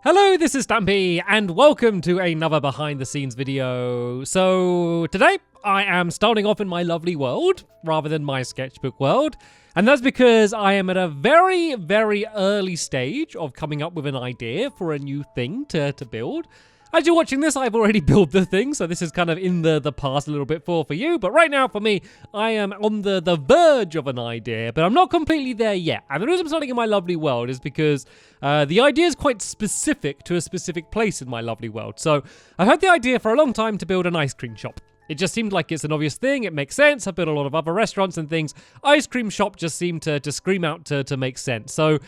Hello, this is Stampy, and welcome to another behind the scenes video. So today, I am starting off in my lovely world, rather than my sketchbook world. And that's because I am at a very, very early stage of coming up with an idea for a new thing to build. As you're watching this, I've already built the thing, so this is kind of in the past a little bit for you. But right now, for me, I am on the verge of an idea, but I'm not completely there yet. And the reason I'm starting in my lovely world is because the idea is quite specific to a specific place in my lovely world. So I've had the idea for a long time to build an ice cream shop. It just seemed like it's an obvious thing. It makes sense. I've built a lot of other restaurants and things. Ice cream shop just seemed to scream out to make sense. So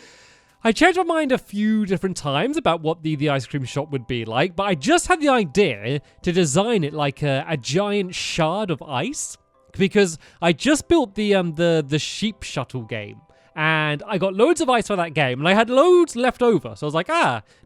I changed my mind a few different times about what the ice cream shop would be like, but I just had the idea to design it like a giant shard of ice, because I just built the sheep shuttle game. And I got loads of ice for that game, and I had loads left over. So I was like,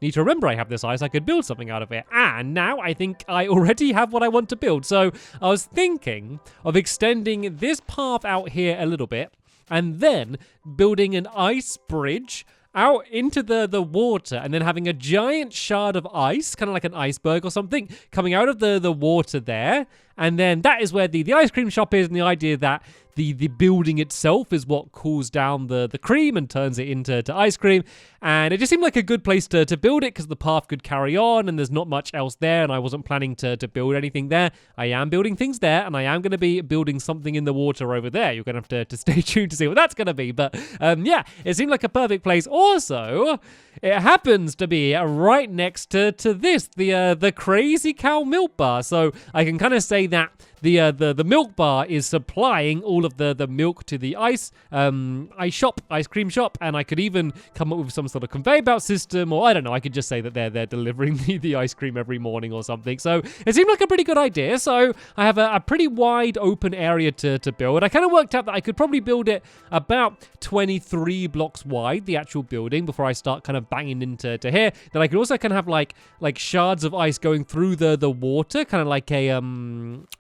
need to remember I have this ice, I could build something out of it. And now I think I already have what I want to build. So I was thinking of extending this path out here a little bit, and then building an ice bridge out into the water, and then having a giant shard of ice, kind of like an iceberg or something, coming out of the water there. And then that is where the ice cream shop is, and the idea that the building itself is what cools down the cream and turns it into ice cream. And it just seemed like a good place to build it, because the path could carry on and there's not much else there, and I wasn't planning to build anything there. I am building things there, and I am going to be building something in the water over there. You're going to have to stay tuned to see what that's going to be. But yeah, it seemed like a perfect place. Also, it happens to be right next to this, the Crazy Cow milk bar. So I can kind of say that the milk bar is supplying all of the milk to the ice cream shop, and I could even come up with some sort of conveyor belt system, or I don't know, I could just say that they're delivering the ice cream every morning or something. So it seemed like a pretty good idea. So I have a pretty wide open area to build. I kind of worked out that I could probably build it about 23 blocks wide, the actual building, before I start kind of banging into here. Then I could also kind of have like shards of ice going through the water, kind of like a I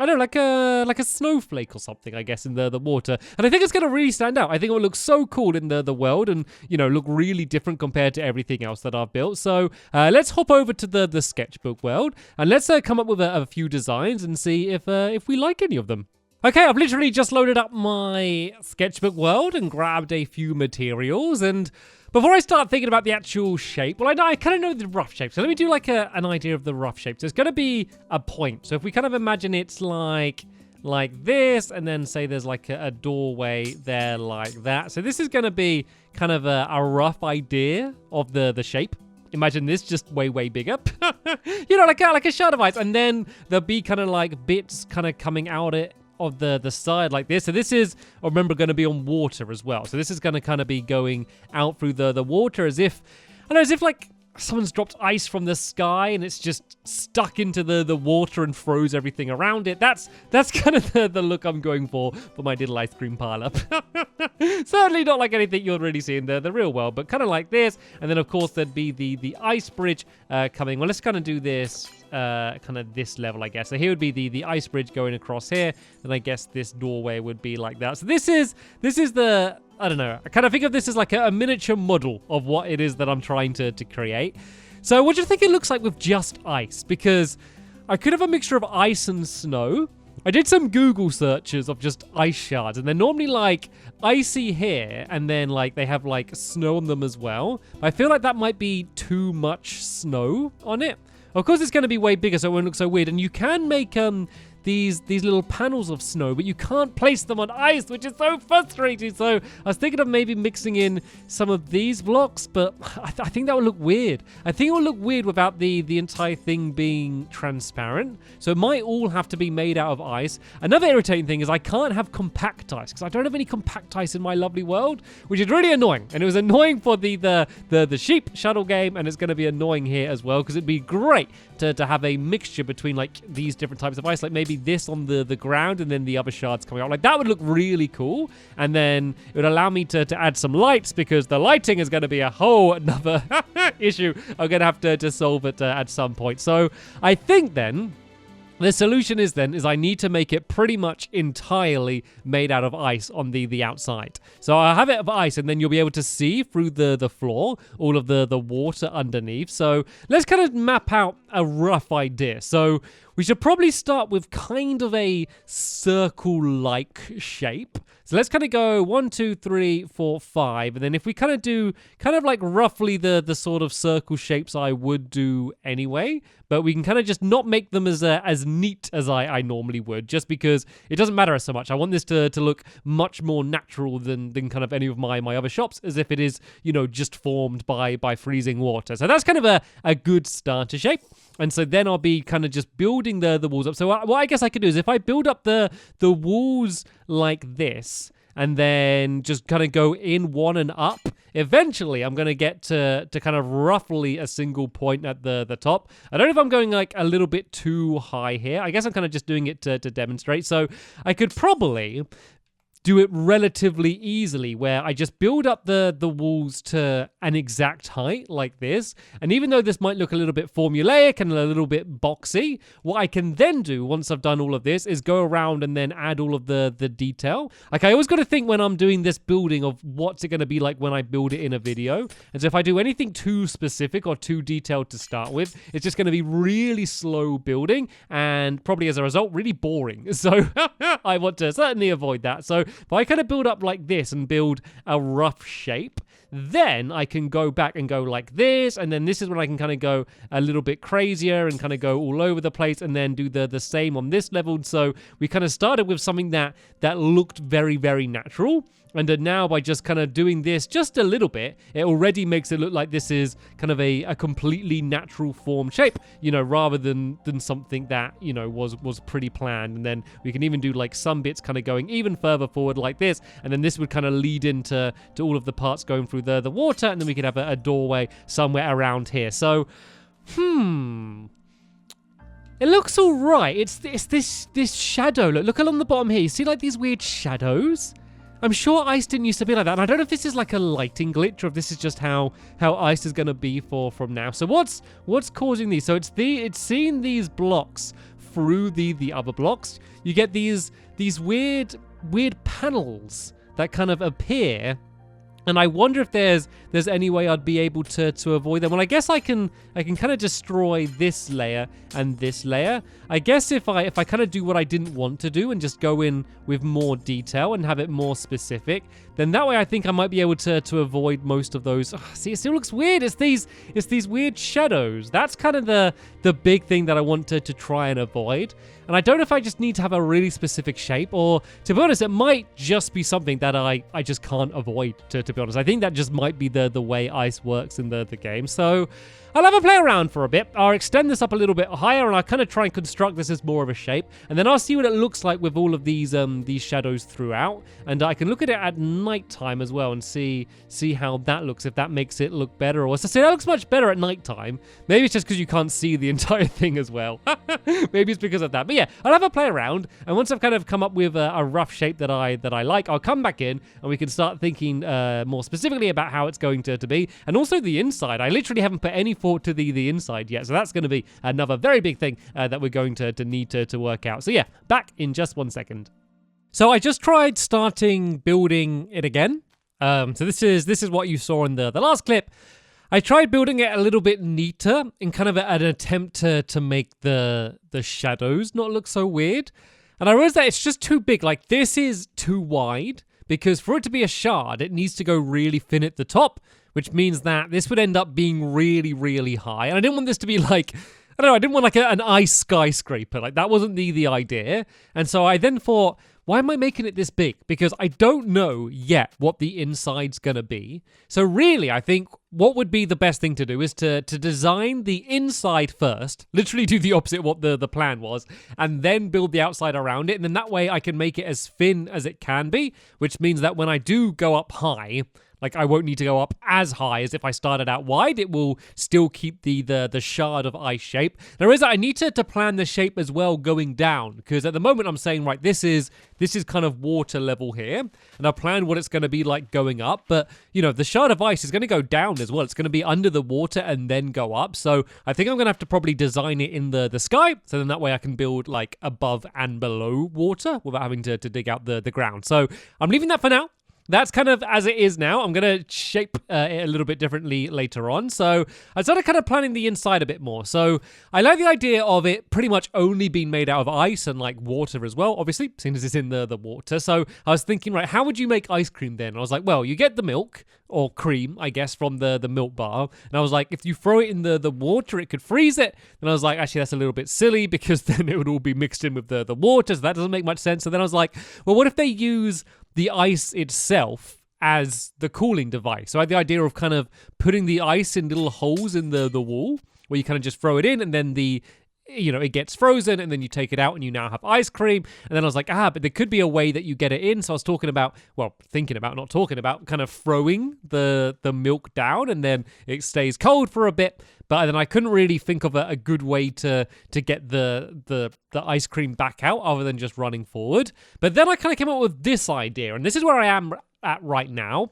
don't know, like a snowflake or something, I guess, in the water. And I think it's going to really stand out. I think it will look so cool in the world, and, you know, look really different compared to everything else that I've built. So let's hop over to the sketchbook world, and let's come up with a few designs and see if we like any of them. Okay, I've literally just loaded up my sketchbook world and grabbed a few materials, and before I start thinking about the actual shape, well, I kind of know the rough shape, so let me do like an idea of the rough shape. So it's going to be a point. So if we kind of imagine it's like this, and then say there's like a doorway there like that. So this is going to be kind of a rough idea of the shape. Imagine this just way bigger. You know, like a shard of ice, and then there'll be kind of like bits kind of coming out of the side like this. So this is, remember, going to be on water as well. So this is going to kind of be going out through the water, as if, I don't know, as if like someone's dropped ice from the sky and it's just stuck into the water and froze everything around it. That's kind of the look I'm going for my little ice cream parlor. Certainly not like anything you'll really see in the real world, but kind of like this. And then of course there'd be the ice bridge coming. Well, let's kind of do this kind of this level, I guess. So here would be the ice bridge going across here, and I guess this doorway would be like that. So this is the, I don't know, I kind of think of this as like a miniature model of what it is that I'm trying to create. So what do you think it looks like with just ice? Because I could have a mixture of ice and snow. I did some Google searches of just ice shards, and they're normally like icy here, and then like they have like snow on them as well. I feel like that might be too much snow on it. Of course, it's going to be way bigger, so it won't look so weird. And you can make these little panels of snow, but you can't place them on ice, which is so frustrating. So I was thinking of maybe mixing in some of these blocks, but I think that would look weird. I think it would look weird without the entire thing being transparent. So it might all have to be made out of ice. Another irritating thing is I can't have compact ice, because I don't have any compact ice in my lovely world, which is really annoying. And it was annoying for the sheep shuttle game, and it's going to be annoying here as well, because it'd be great to have a mixture between like these different types of ice, like maybe this on the ground and then the other shards coming out. Like that would look really cool. And then it would allow me to add some lights, because the lighting is going to be a whole another issue I'm going to have to solve it at some point. So I think then The solution is I need to make it pretty much entirely made out of ice on the outside. So I have it of ice, and then you'll be able to see through the floor all of the water underneath. So let's kind of map out a rough idea. So we should probably start with kind of a circle-like shape. So let's kind of go 1, 2, 3, 4, 5. And then if we kind of do kind of like roughly the sort of circle shapes I would do anyway, but we can kind of just not make them as neat as I normally would, just because it doesn't matter so much. I want this to look much more natural than kind of any of my other shops, as if it is, you know, just formed by freezing water. So that's kind of a good starter shape. And so then I'll be kind of just building the walls up. So what I guess I could do is if I build up the walls like this, and then just kind of go in one and up, eventually I'm going to get to kind of roughly a single point at the top. I don't know if I'm going like a little bit too high here. I guess I'm kind of just doing it to demonstrate. So I could probably do it relatively easily, where I just build up the walls to an exact height like this. And even though this might look a little bit formulaic and a little bit boxy, what I can then do once I've done all of this is go around and then add all of the detail. Like, I always got to think when I'm doing this building of what's it going to be like when I build it in a video. And so if I do anything too specific or too detailed to start with, it's just going to be really slow building and probably as a result really boring. So I want to certainly avoid that. So if I kind of build up like this and build a rough shape, then I can go back and go like this, and then this is when I can kind of go a little bit crazier and kind of go all over the place, and then do the same on this level. So we kind of started with something that looked very, very natural, and then now by just kind of doing this just a little bit, it already makes it look like this is kind of a completely natural form shape, you know, rather than something that, you know, was pretty planned. And then we can even do like some bits kind of going even further forward like this, and then this would kind of lead into all of the parts going through the water, and then we could have a doorway somewhere around here. So it looks all right. It's this shadow. Look along the bottom here. You see like these weird shadows? I'm sure ice didn't used to be like that, and I don't know if this is like a lighting glitch or if this is just how ice is going to be from now. So what's causing these? So it's seeing these blocks through the other blocks. You get these weird panels that kind of appear. And I wonder if there's any way I'd be able to avoid them. Well, I guess I can kind of destroy this layer and this layer. I guess if I kind of do what I didn't want to do and just go in with more detail and have it more specific, then that way I think I might be able to avoid most of those. Oh, see, it still looks weird. It's these weird shadows. That's kind of the big thing that I want to try and avoid. And I don't know if I just need to have a really specific shape, or to be honest, it might just be something that I just can't avoid, to be honest. I think that just might be the way ice works in the game. So I'll have a play around for a bit. I'll extend this up a little bit higher, and I'll kind of try and construct this as more of a shape. And then I'll see what it looks like with all of these shadows throughout. And I can look at it at nighttime as well and see how that looks, if that makes it look better. Or so say that looks much better at nighttime. Maybe it's just because you can't see the entire thing as well. Maybe it's because of that. But yeah, I'll have a play around. And once I've kind of come up with a rough shape that I like, I'll come back in and we can start thinking more specifically about how it's going to be. And also the inside. I literally haven't put any thought to the inside yet. So that's going to be another very big thing that we're going to need to work out. So yeah, back in just 1 second. So I just tried starting building it again. So this is what you saw in the last clip. I tried building it a little bit neater in kind of an attempt to make the shadows not look so weird. And I realized that it's just too big. Like, this is too wide, because for it to be a shard, it needs to go really thin at the top, which means that this would end up being really, really high. And I didn't want this to be like, I don't know, I didn't want like an ice skyscraper. Like, that wasn't the idea. And so I then thought, why am I making it this big? Because I don't know yet what the inside's gonna be. So really, I think what would be the best thing to do is to design the inside first, literally do the opposite of what the plan was, and then build the outside around it. And then that way I can make it as thin as it can be, which means that when I do go up high, Like, I won't need to go up as high as if I started out wide. It will still keep the shard of ice shape. There is, I need to plan the shape as well going down, because at the moment I'm saying, right, this is kind of water level here, and I planned what it's going to be like going up. But, you know, the shard of ice is going to go down as well. It's going to be under the water and then go up. So I think I'm going to have to probably design it in the sky, so then that way I can build like above and below water without having to dig out the ground. So I'm leaving that for now. That's kind of as it is now. I'm going to shape it a little bit differently later on. So I started kind of planning the inside a bit more. So I like the idea of it pretty much only being made out of ice and like water as well, obviously, seeing as it's in the water. So I was thinking, right, how would you make ice cream then? And I was like, well, you get the milk or cream, I guess, from the milk bar. And I was like, if you throw it in the water, it could freeze it. And I was like, actually, that's a little bit silly because then it would all be mixed in with the water. So that doesn't make much sense. So then I was like, well, what if they use the ice itself as the cooling device? So I had the idea of kind of putting the ice in little holes in the wall where you kind of just throw it in, and then it gets frozen, and then you take it out and you now have ice cream. And then I was like, but there could be a way that you get it in. So I was thinking about, not talking about, kind of throwing the milk down, and then it stays cold for a bit. But then I couldn't really think of a good way to get the ice cream back out other than just running forward. But then I kind of came up with this idea, and this is where I am at right now.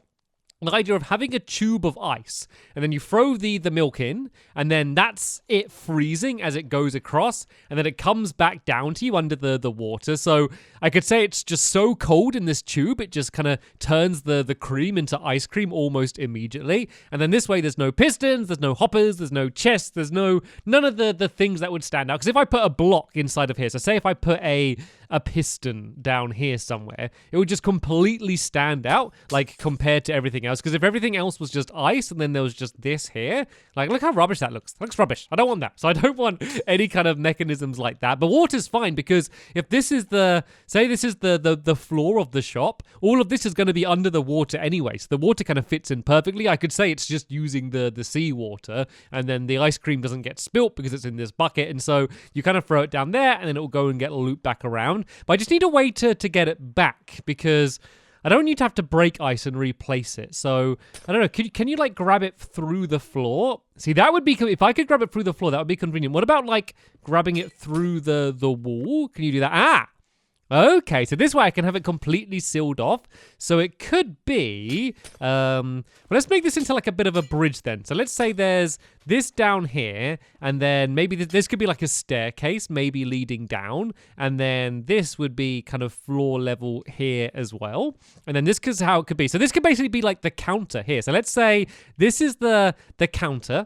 The idea of having a tube of ice, and then you throw the milk in, and then that's it freezing as it goes across, and then it comes back down to you under the water. So I could say it's just so cold in this tube, it just kind of turns the cream into ice cream almost immediately. And then this way, there's no pistons, there's no hoppers, there's no chest, there's none of the things that would stand out. Because if I put a block inside of here, so say if I put a piston down here somewhere, it would just completely stand out, like, compared to everything else. Because if everything else was just ice and then there was just this here, like, look how rubbish that looks. It looks rubbish. I don't want that. So I don't want any kind of mechanisms like that. But water's fine, because if this is the floor of the shop, all of this is going to be under the water anyway. So the water kind of fits in perfectly. I could say it's just using the seawater, and then the ice cream doesn't get spilt because it's in this bucket. And so you kind of throw it down there, and then it will go and get looped back around. But I just need a way to get it back, because I don't need to have to break ice and replace it. So, I don't know, can you like grab it through the floor? See, that would be, if I could grab it through the floor, that would be convenient. What about like grabbing it through the wall? Can you do that? Okay, so this way I can have it completely sealed off. So it could be, well, let's make this into like a bit of a bridge then. So let's say there's this down here, and then maybe this could be like a staircase, maybe leading down. And then this would be kind of floor level here as well. And then this is how it could be. So this could basically be like the counter here. So let's say this is the counter.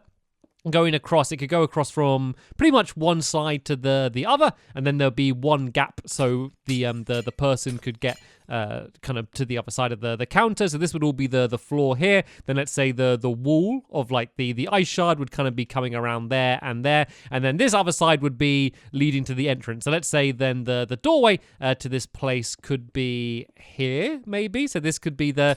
Going across, it could go across from pretty much one side to the other, and then there'll be one gap so the person could get kind of to the other side of the counter. So this would all be the floor here. Then let's say the wall of like the ice shard would kind of be coming around there, and then this other side would be leading to the entrance. So let's say then the doorway to this place could be here, maybe. So this could be the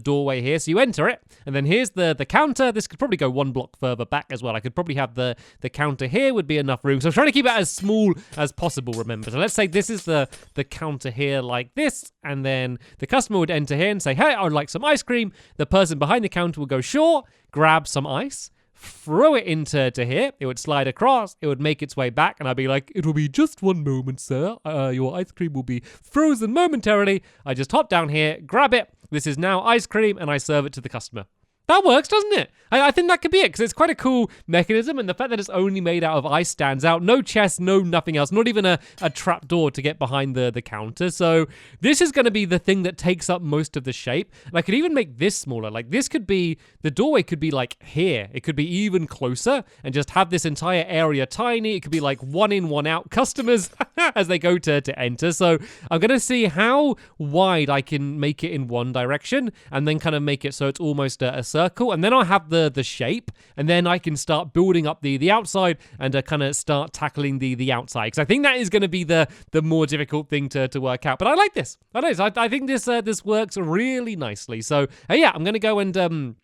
doorway here. So you enter it, and then here's the counter. This could probably go one block further back as well. I could probably have the counter here would be enough room. So I'm trying to keep it as small as possible, remember. So let's say this is the counter here like this, and then the customer would enter here and say, hey, I would like some ice cream. The person behind the counter would go, sure, grab some ice, throw it into here. It would slide across. It would make its way back, and I'd be like, it will be just one moment, sir. Your ice cream will be frozen momentarily. I just hop down here, grab it. This is now ice cream, and I serve it to the customer. That works, doesn't it? I think that could be it, because it's quite a cool mechanism, and the fact that it's only made out of ice stands out. No chest, no nothing else, not even a trap door to get behind the counter. So this is going to be the thing that takes up most of the shape. And I could even make this smaller. Like this could be, the doorway could be like here. It could be even closer and just have this entire area tiny. It could be like one in, one out customers as they go to enter. So I'm going to see how wide I can make it in one direction, and then kind of make it so it's almost a circle, and then I'll have the shape, and then I can start building up the outside and kind of start tackling the outside, because I think that is going to be the more difficult thing to work out. But I like this. I think this works really nicely. So yeah, I'm going to go and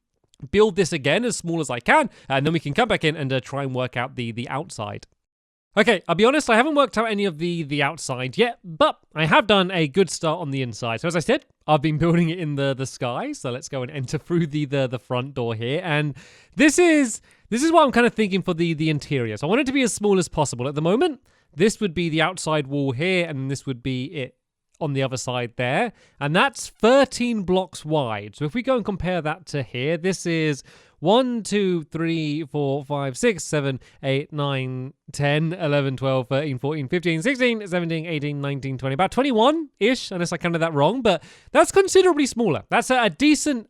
build this again as small as I can, and then we can come back in and try and work out the outside. Okay, I'll be honest, I haven't worked out any of the outside yet, but I have done a good start on the inside. So as I said, I've been building it in the sky. So let's go and enter through the front door here. And this is what I'm kind of thinking for the interior. So I want it to be as small as possible. At the moment, this would be the outside wall here, and this would be it on the other side there. And that's 13 blocks wide. So if we go and compare that to here, this is 1, 2, 3, 4, 5, 6, 7, 8, 9, 10, 11, 12, 13, 14, 15, 16, 17, 18, 19, 20, about 21-ish, unless I counted that wrong, but that's considerably smaller. That's a decent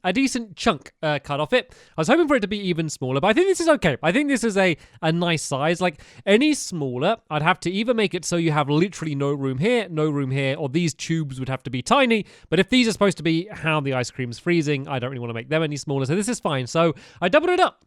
chunk cut off it. I was hoping for it to be even smaller, but I think this is okay. I think this is a nice size. Like, any smaller, I'd have to either make it so you have literally no room here, or these tubes would have to be tiny, but if these are supposed to be how the ice cream's freezing, I don't really want to make them any smaller, so this is fine. So I doubled it up.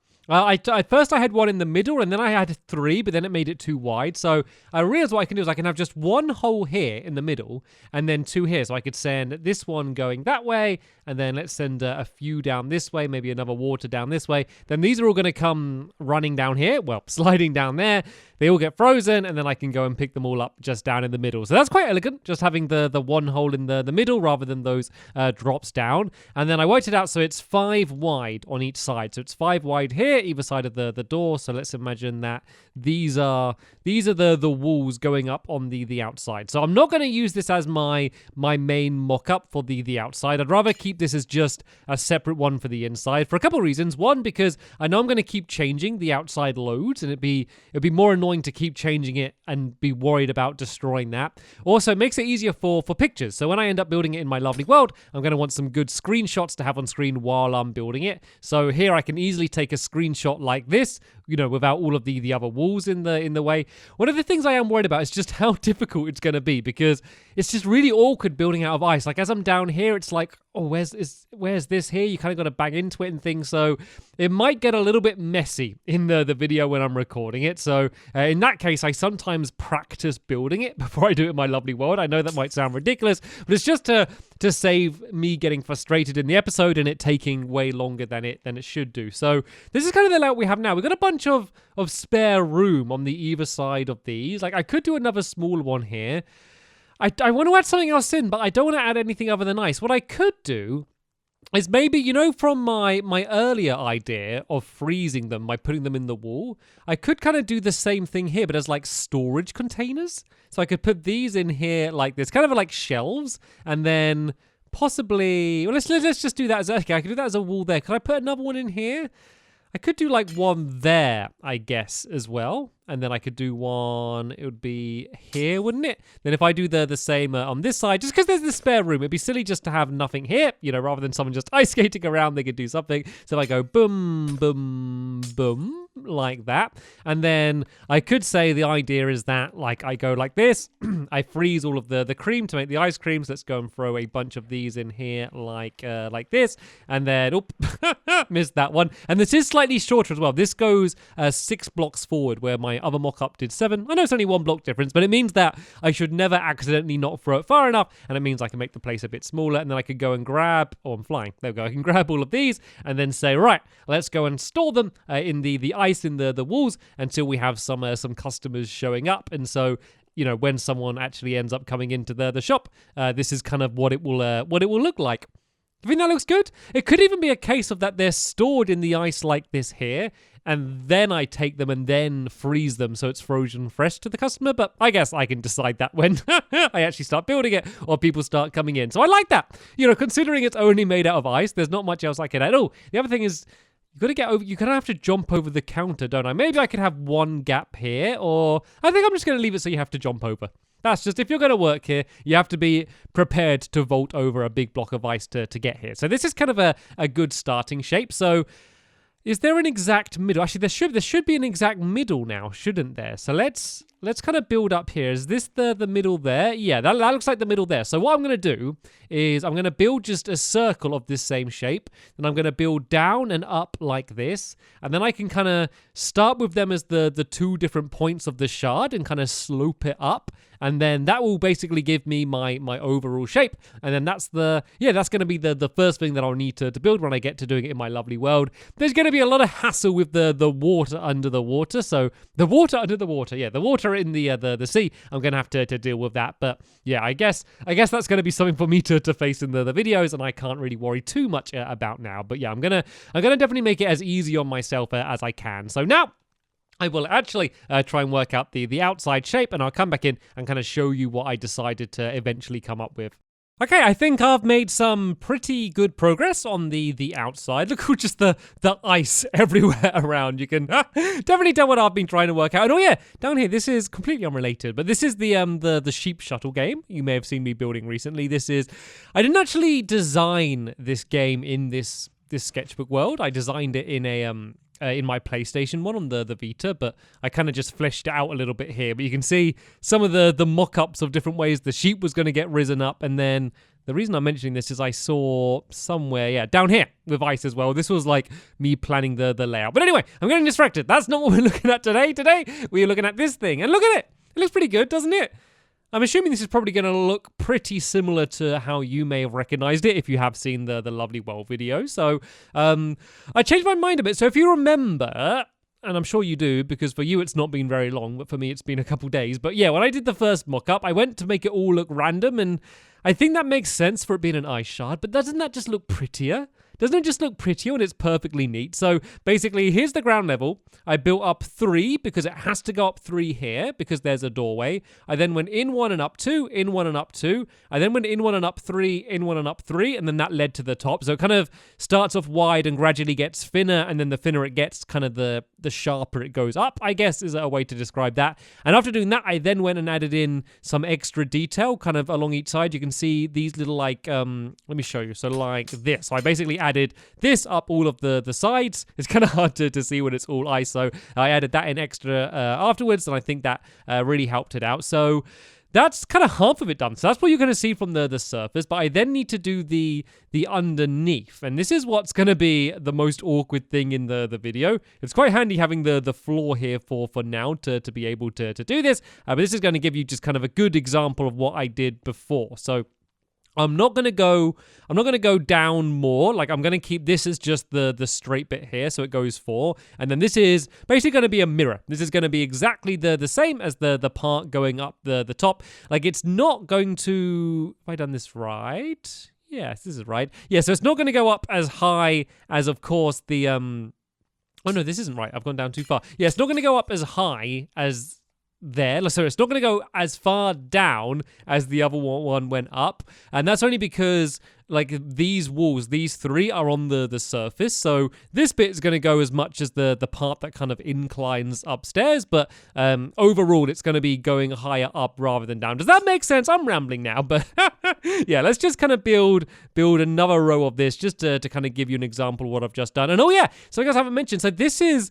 First I had one in the middle, and then I had 3, but then it made it too wide. So I realized what I can do is I can have just one hole here in the middle, and then 2 here. So I could send this one going that way, and then let's send a few down this way, maybe another water down this way. Then these are all going to come running down here, well, sliding down there. They all get frozen, and then I can go and pick them all up just down in the middle. So that's quite elegant, just having the one hole in the middle rather than those drops down. And then I worked it out so it's 5 wide on each side. So it's 5 wide here, either side of the door. So let's imagine that these are the walls going up on the outside. So I'm not going to use this as my main mock-up for the outside. I'd rather keep this as just a separate one for the inside for a couple of reasons. One, because I know I'm going to keep changing the outside loads, and it'd be more annoying to keep changing it and be worried about destroying that. Also, it makes it easier for pictures. So when I end up building it in my lovely world, I'm going to want some good screenshots to have on screen while I'm building it. So here I can easily take a screenshot like this, without all of the other walls in the way. One of the things I am worried about is just how difficult it's going to be, because it's just really awkward building out of ice. Like, as I'm down here, it's like, oh, where's this here? You kind of got to bang into it and things. So it might get a little bit messy in the video when I'm recording it. So in that case, I sometimes practice building it before I do it in my lovely world. I know that might sound ridiculous, but it's just to save me getting frustrated in the episode and it taking way longer than it should do. So this is kind of the layout we have now. We've got a bunch of spare room on the either side of these. Like, I could do another small one here. I want to add something else in, but I don't want to add anything other than ice. What I could do is maybe, from my earlier idea of freezing them by putting them in the wall, I could kind of do the same thing here, but as like storage containers. So I could put these in here like this, kind of like shelves, and then possibly, well, let's just do that as, okay, I could do that as a wall there. Could I put another one in here? I could do like one there, I guess, as well. And then I could do one, it would be here, wouldn't it? Then if I do the same on this side, just because there's the spare room, it'd be silly just to have nothing here, rather than someone just ice skating around, they could do something. So if I go boom, boom, boom, like that. And then I could say the idea is that, like, I go like this, I freeze all of the cream to make the ice creams. Let's go and throw a bunch of these in here like this. And then, missed that one. And this is slightly shorter as well. This goes 6 blocks forward, where my other mock-up did 7. I know it's only 1 block difference, but it means that I should never accidentally not throw it far enough, and it means I can make the place a bit smaller, and then I could go and grab, I'm flying, there we go, I can grab all of these, and then say, right, let's go and store them in the ice in the walls until we have some customers showing up. And so, when someone actually ends up coming into the shop, this is kind of what it will look like. Do you think that looks good? It could even be a case of that they're stored in the ice like this here, and then I take them and then freeze them so it's frozen fresh to the customer. But I guess I can decide that when I actually start building it or people start coming in. So I like that. Considering it's only made out of ice, there's not much else I can add. Oh, the other thing is, you kind of have to jump over the counter, don't I? Maybe I could have one gap here, or I think I'm just going to leave it so you have to jump over. That's just, if you're going to work here, you have to be prepared to vault over a big block of ice to get here. So this is kind of a good starting shape. So is there an exact middle? Actually, there should be an exact middle now, shouldn't there? So let's kind of build up here. Is this the middle there? Yeah, that looks like the middle there. So what I'm going to do is I'm going to build just a circle of this same shape. Then I'm going to build down and up like this. And then I can kind of start with them as the 2 different points of the shard and kind of slope it up. And then that will basically give me my overall shape. And then that's going to be the first thing that I'll need to build when I get to doing it in my lovely world. There's going to be a lot of hassle with the water under the water. So the water under the water. Yeah, the water fire it in the sea, I'm gonna have to deal with that. But yeah, I guess that's gonna be something for me to face in the videos, and I can't really worry too much about now. But yeah, I'm gonna definitely make it as easy on myself as I can. So now I will actually try and work out the outside shape, and I'll come back in and kind of show you what I decided to eventually come up with. Okay, I think I've made some pretty good progress on the outside. Look at just the ice everywhere around. You can definitely tell what I've been trying to work out. And oh yeah, down here, this is completely unrelated, but this is the sheep shuttle game you may have seen me building recently. I didn't actually design this game in this sketchbook world. I designed it in in my PlayStation one on the Vita, but I kind of just fleshed it out a little bit here. But you can see some of the mock-ups of different ways the sheep was going to get risen up. And then the reason I'm mentioning this is I saw somewhere, yeah, down here with ice as well. This was like me planning the layout. But anyway, I'm getting distracted. That's not what we're looking at today. Today, we're looking at this thing. And look at it. It looks pretty good, doesn't it? I'm assuming this is probably going to look pretty similar to how you may have recognized it if you have seen the Lovely World video. So I changed my mind a bit. So if you remember, and I'm sure you do, because for you it's not been very long, but for me it's been a couple days. But yeah, when I did the first mock-up, I went to make it all look random, and I think that makes sense for it being an ice shard, but doesn't that just look prettier? Doesn't it just look prettier when it's perfectly neat? So basically, here's the ground level. I built up 3 because it has to go up 3 here because there's a doorway. I then went in 1 and up 2, in 1 and up 2. I then went in 1 and up 3, in 1 and up 3, and then that led to the top. So it kind of starts off wide and gradually gets thinner, and then the thinner it gets, kind of the sharper it goes up, I guess is a way to describe that. And after doing that, I then went and added in some extra detail kind of along each side. You can see these little like, let me show you. So like this. So I basically added this up all of the sides. It's kind of hard to see when it's all ice, so I added that in extra afterwards, and I think that really helped it out. So that's kind of half of it done. So that's what you're going to see from the surface, but I then need to do the underneath, and this is what's going to be the most awkward thing in the video. It's quite handy having the floor here for now to be able to do this, but this is going to give you just kind of a good example of what I did before. So I'm not going to go down more. Like, I'm going to keep this as just the straight bit here, so it goes 4. And then this is basically going to be a mirror. This is going to be exactly the same as the part going up the top. Like, it's not going to... Have I done this right? Yes, this is right. Yeah, so it's not going to go up as high as, of course, the... Oh, no, this isn't right. I've gone down too far. Yeah, it's not going to go up as high as... there, so it's not going to go as far down as the other one went up, and that's only because like these walls, these 3 are on the surface, so this bit is going to go as much as the part that kind of inclines upstairs, but overall it's going to be going higher up rather than down. Does that make sense? I'm rambling now, but yeah, let's just kind of build another row of this just to kind of give you an example of what I've just done. And oh yeah, so I guess I haven't mentioned, so this is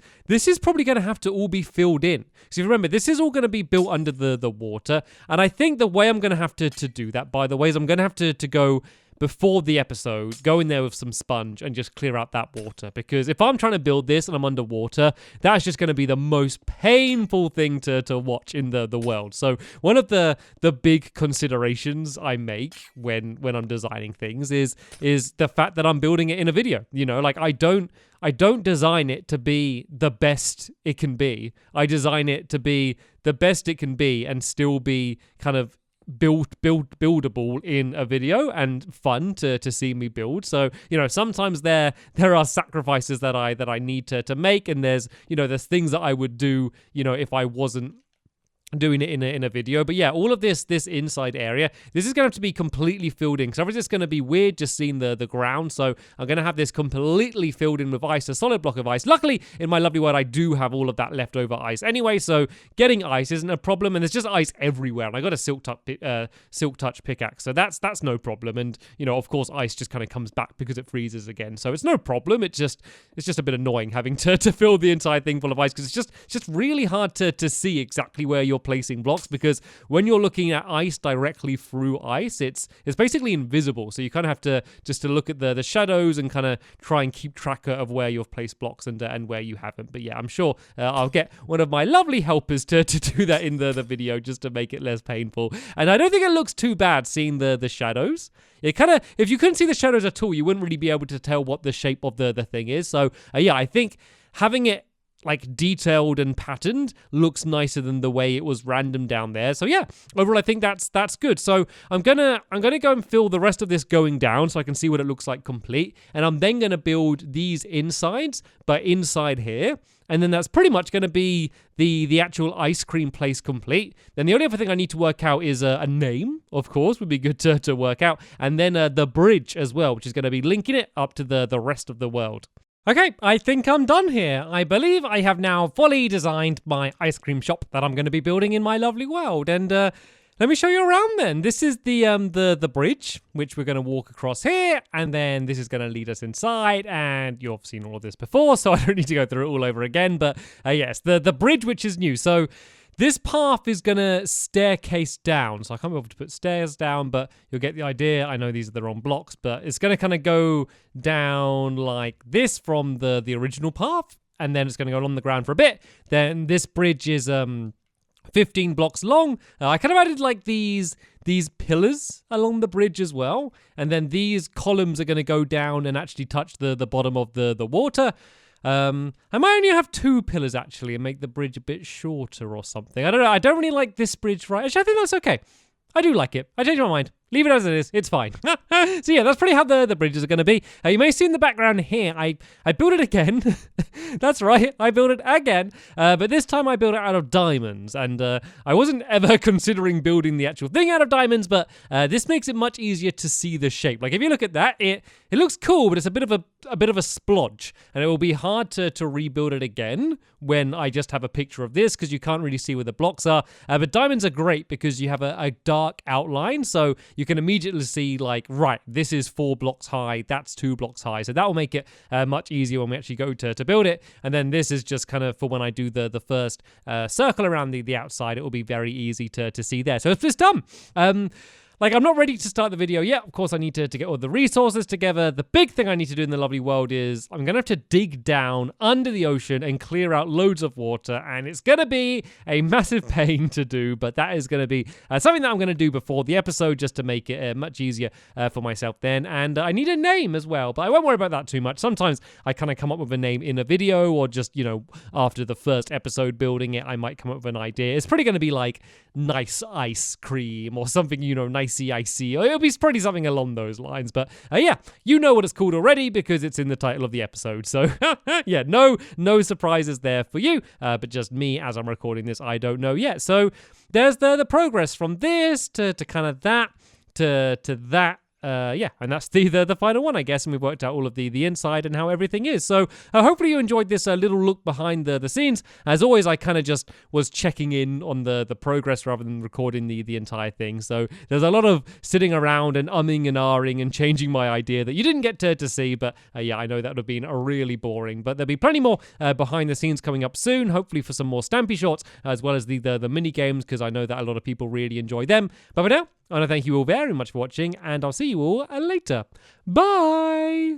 probably going to have to all be filled in. So if you remember, this is all going to be built under the water, and I think the way I'm going to have to do that, by the way, is I'm going to have to go before the episode, go in there with some sponge and just clear out that water. Because if I'm trying to build this and I'm underwater, that's just going to be the most painful thing to watch in the world. So one of the big considerations I make when I'm designing things is the fact that I'm building it in a video. You know, like I don't design it to be the best it can be. I design it to be the best it can be and still be kind of buildable in a video and fun to see me build. So, you know, sometimes there are sacrifices that I need to make, and there's things that I would do, you know, if I wasn't doing it in a video. But yeah, all of this inside area, this is going to have to be completely filled in, because otherwise it's going to be weird just seeing the ground. So I'm going to have this completely filled in with ice, a solid block of ice. Luckily, in my lovely world, I do have all of that leftover ice anyway, so getting ice isn't a problem, and there's just ice everywhere. And I got a silk touch pickaxe, so that's no problem. And you know, of course, ice just kind of comes back because it freezes again, so it's no problem. It's just a bit annoying having to fill the entire thing full of ice, because it's just really hard to see exactly where you're placing blocks, because when you're looking at ice directly through ice, it's basically invisible. So you kind of have to just look at the shadows and kind of try and keep track of where you've placed blocks and where you haven't. But yeah, I'm sure I'll get one of my lovely helpers to do that in the video just to make it less painful. And I don't think it looks too bad seeing the shadows. It kind of, if you couldn't see the shadows at all, you wouldn't really be able to tell what the shape of the thing is. So yeah, I think having it like detailed and patterned looks nicer than the way it was random down there. So yeah, overall I think that's good. So I'm gonna go and fill the rest of this going down so I can see what it looks like complete, and I'm then gonna build these insides, but inside here. And then that's pretty much going to be the actual ice cream place complete. Then the only other thing I need to work out is a name, of course, would be good to work out. And then the bridge as well, which is going to be linking it up to the rest of the world. Okay, I think I'm done here. I believe I have now fully designed my ice cream shop that I'm going to be building in my lovely world. And let me show you around then. This is the bridge, which we're going to walk across here. And then this is going to lead us inside. And you've seen all of this before, so I don't need to go through it all over again. But yes, the bridge, which is new. So this path is going to staircase down. So I can't be able to put stairs down, but you'll get the idea. I know these are the wrong blocks, but it's going to kind of go down like this from the original path. And then it's going to go along the ground for a bit. Then this bridge is 15 blocks long. I kind of added like these pillars along the bridge as well. And then these columns are going to go down and actually touch the bottom of the water. I might only have 2 pillars actually and make the bridge a bit shorter or something. I don't know. I don't really like this bridge, right? Actually, I think that's okay. I do like it. I changed my mind. Leave it as it is. It's fine. So yeah, that's pretty how the bridges are going to be. You may see in the background here, I built it again. That's right. I built it again. But this time I built it out of diamonds. And I wasn't ever considering building the actual thing out of diamonds, but this makes it much easier to see the shape. Like if you look at that, it looks cool, but it's a bit of a splodge. And it will be hard to rebuild it again when I just have a picture of this because you can't really see where the blocks are. But diamonds are great because you have a dark outline. So you can immediately see like, right, this is 4 blocks high, that's 2 blocks high. So that will make it much easier when we actually go to build it. And then this is just kind of for when I do the first circle around the outside, it will be very easy to see there. So it's just done. Like, I'm not ready to start the video yet. Of course, I need to get all the resources together. The big thing I need to do in the lovely world is I'm going to have to dig down under the ocean and clear out loads of water. And it's going to be a massive pain to do, but that is going to be something that I'm going to do before the episode just to make it much easier for myself then. And I need a name as well, but I won't worry about that too much. Sometimes I kind of come up with a name in a video or just, you know, after the first episode building it, I might come up with an idea. It's probably going to be like nice ice cream or something, you know, nicey icy. It'll be pretty something along those lines. But yeah, you know what it's called already because it's in the title of the episode. So yeah, no surprises there for you. But just me as I'm recording this, I don't know yet. So there's the progress from this to kind of that to that. Yeah, and that's the final one, I guess, and we've worked out all of the inside and how everything is. So hopefully you enjoyed this little look behind the scenes. As always, I kind of just was checking in on the progress rather than recording the entire thing. So there's a lot of sitting around and umming and ahhing and changing my idea that you didn't get to see, but yeah, I know that would have been really boring. But there'll be plenty more behind the scenes coming up soon, hopefully for some more Stampy shorts, as well as the mini games, because I know that a lot of people really enjoy them. But for now, I want to thank you all very much for watching, and I'll see you all later. Bye!